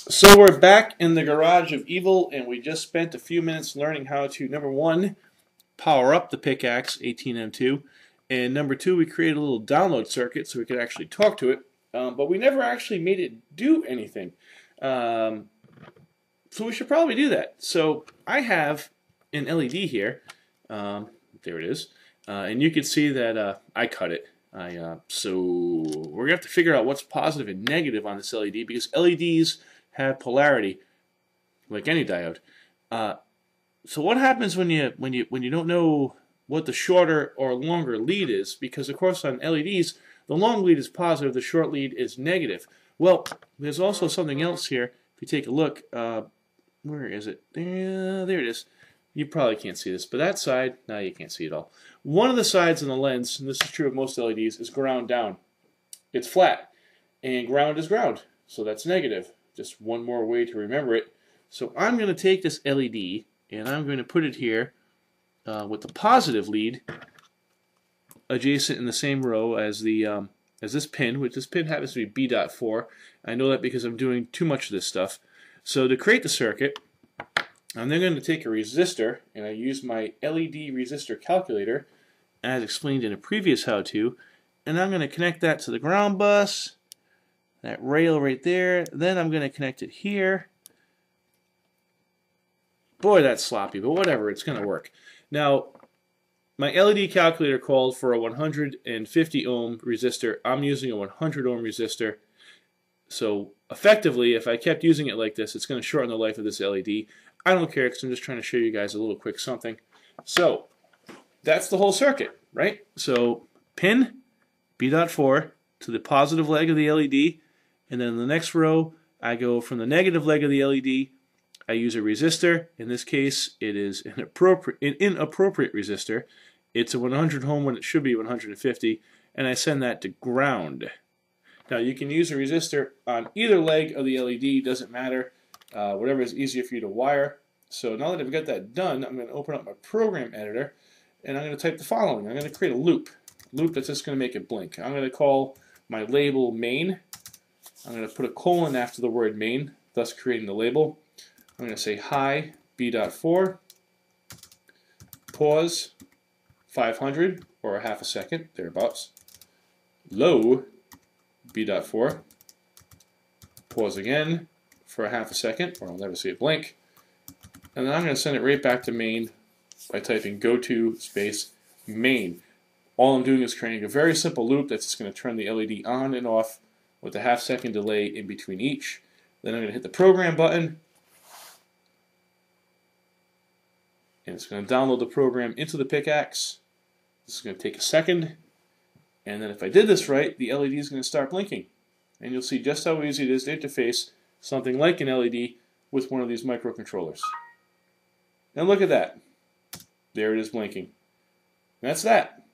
So we're back in the garage of evil, and we just spent a few minutes learning how to, number one, power up the Picaxe 18M2, and number two, we created a little download circuit so we could actually talk to it, but we never actually made it do anything. So we should probably do that. So I have an LED here. There it is. And you can see that I cut it. So we're going to have to figure out what's positive and negative on this LED, because LEDs have polarity, like any diode. So what happens when you don't know what the shorter or longer lead is? Because of course on LEDs, the long lead is positive, the short lead is negative. Well, there's also something else here. If you take a look, where is it? There it is. You probably can't see this, but that side, no, you can't see it all. One of the sides in the lens, and this is true of most LEDs, is ground down. It's flat, and ground is ground, so that's negative. Just one more way to remember it. So I'm going to take this LED, and I'm going to put it here with the positive lead adjacent in the same row as the as this pin, which this pin happens to be B.4. I know that because I'm doing too much of this stuff. So to create the circuit, I'm then going to take a resistor, and I use my LED resistor calculator, as explained in a previous how-to, and I'm going to connect that to the ground bus, that rail right there. Then I'm going to connect it here. Boy, that's sloppy, but whatever, it's going to work. Now, my LED calculator called for a 150 ohm resistor. I'm using a 100 ohm resistor. So effectively, if I kept using it like this, it's going to shorten the life of this LED. I don't care, because I'm just trying to show you guys a little quick something. So that's the whole circuit, right? So pin B.4 to the positive leg of the LED, and then in the next row, I go from the negative leg of the LED. I use a resistor. In this case, it is an inappropriate resistor. It's a 100 ohm when it should be 150, and I send that to ground. Now you can use a resistor on either leg of the LED, doesn't matter, whatever is easier for you to wire. So now that I've got that done, I'm going to open up my program editor, and I'm going to type the following. I'm going to create a loop that's just going to make it blink. I'm going to call my label main. I'm going to put a colon after the word main, thus creating the label. I'm going to say high B.4, pause 500 or a half a second, thereabouts, low B.4, pause again for a half a second, or I'll never see it blink, and then I'm going to send it right back to main by typing go to space main. All I'm doing is creating a very simple loop that's just going to turn the LED on and off with a half-second delay in between each. Then I'm going to hit the program button, and it's going to download the program into the Picaxe. This is going to take a second, and then if I did this right, the LED is going to start blinking. And you'll see just how easy it is to interface something like an LED with one of these microcontrollers. And look at that. There it is blinking. And that's that.